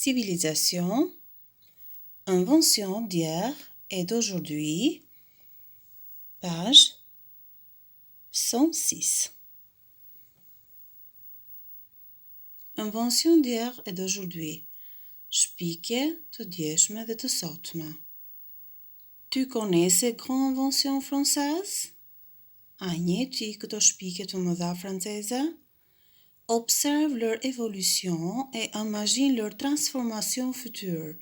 Civilisation, invention d'hier et d'aujourd'hui, page 106. Invention d'hier et d'aujourd'hui. Shpikje të djeshme dhe të sotme. Tu connais ces grandes inventions françaises? A njeh ti këto shpikje të mëdha franceze? Observe leur évolution et imagine leur transformation future.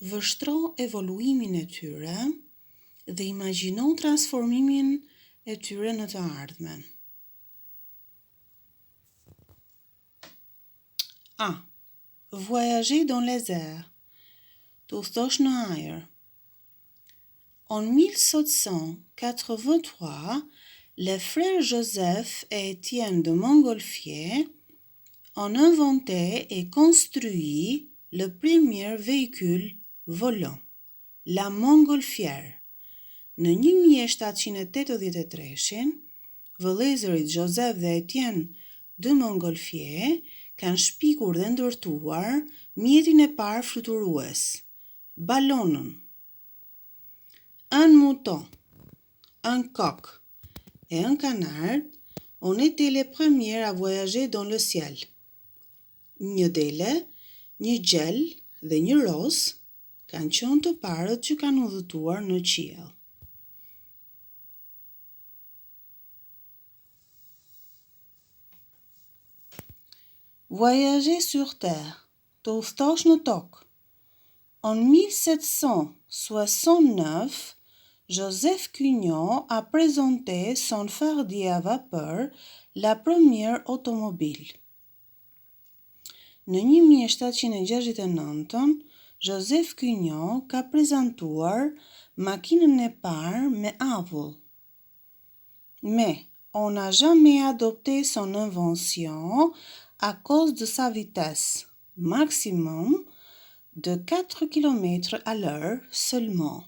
Vështro evoluimin e tyre dhe imagjino transformimin e tyre në të ardhmen. A. Voyager dans les airs. Të udhëtosh në ajër. En 1783, les frères Joseph et Étienne de Montgolfier ont inventé et construit le premier véhicule volant, la Montgolfière. Në 1783, vëllezërit Joseph dhe Étienne de Montgolfier kanë shpikur dhe ndërtuar mjetin e parë fluturues, balonën. Un mouton, un coq et un canard ont été les premiers à voyager dans le ciel. Një dele, një gjell dhe një ros kanë qenë të parët që kanë udhëtuar në qiell. Voyager sur terre, të udhëtosh në tokë. En 1769, Joseph Cugnot a présenté son fardier à vapeur, la première automobile. Në 1769, Joseph Cugnot ka prezantuar makinën e parë me avull. Mais on n'a jamais adopté son invention à cause de sa vitesse maximum de 4 km à l'heure seulement.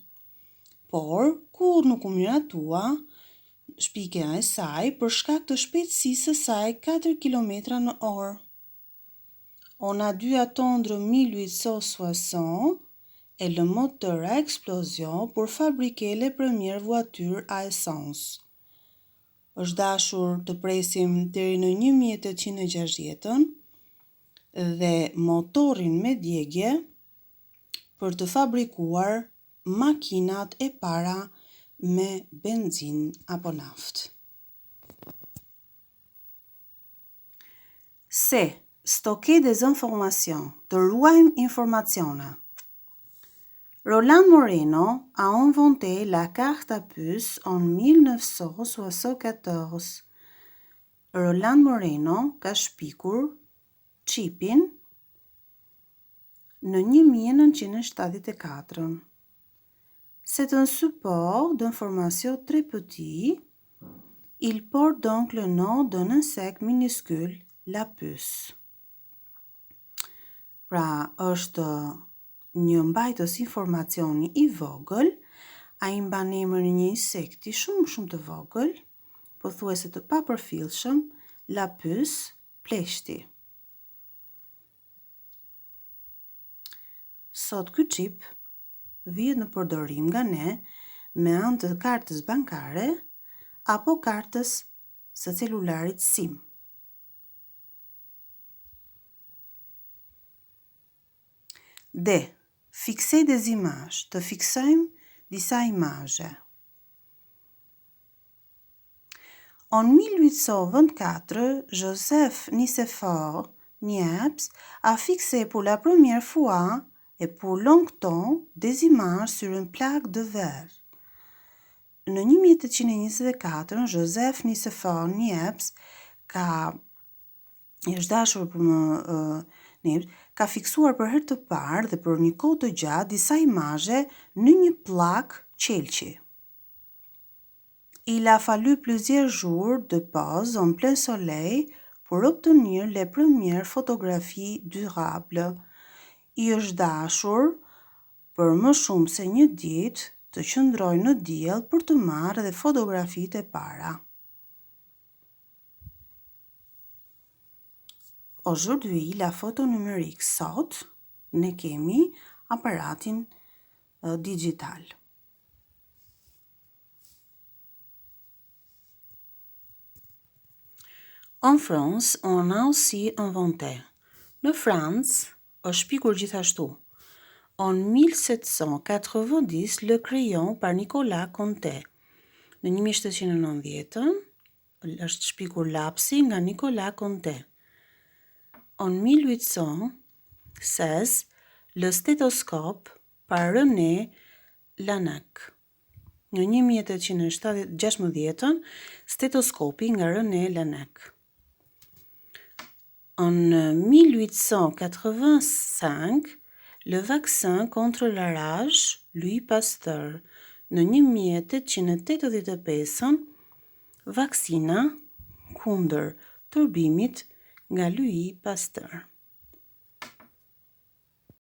Por, kur nuk u miratua shpikja e saj për shkak të shpejtësisë së saj 4 km në orë. On a dû attendre 1860 et le moteur à explosion pour fabriquer les premières voitures à essence. Është dashur të presim deri në 1860 dhe motorin me djegje për të fabrikuar makinat e para me benzin apo naftë. C. Stocker des informations, të ruajmë informacione. Roland Moreno a inventé la carte à puce en 1974. Roland Moreno ka shpikur çipin në 1974. C'est un support d'information très petit. Il porte donc le nom d'un insecte minuscule, la puce. Pra, është një mbajtës informacioni i vogël, a i mban emrin një insekti shumë të vogël, pothuajse të papërfillshëm, la puce, pleshti. Sot ky çip vihet në përdorim nga ne me anë të kartës bankare apo kartës së celularit SIM. D. Fixer des images, të fiksojmë disa imazhe. En 1824, Joseph Nicéphore Niepce a fixé pour la première fois et pour longtemps des images sur une plaque de verre. Në 1824, Joseph Nicéphore Niepce ka fiksuar për herë të parë dhe për një kohë të gjatë disa imazhe në një plak qelçi. Il a fallu plusieurs jours de pause en plein soleil pour obtenir les premières photographies durables. I është dashur për më shumë se një ditë të qëndroj në diell për të marrë dhe fotografitë e para. Aujourd'hui, la photo numérique sot ne kemi aparatin digital. En France, on a aussi inventé. Në Francë është shpikur gjithashtu. En 1790, le crayon par Nicolas Conté. Në 1790 është shpikur lapsi nga Nicolas Conté. En 1816, le stéthoscope par René Laennec. Në 1816, stéthoscopi nga René Laennec. En 1885, le vaccin contre la rage, Louis Pasteur. Në 1885, vaksina kundër turbimit nga Louis Pasteur.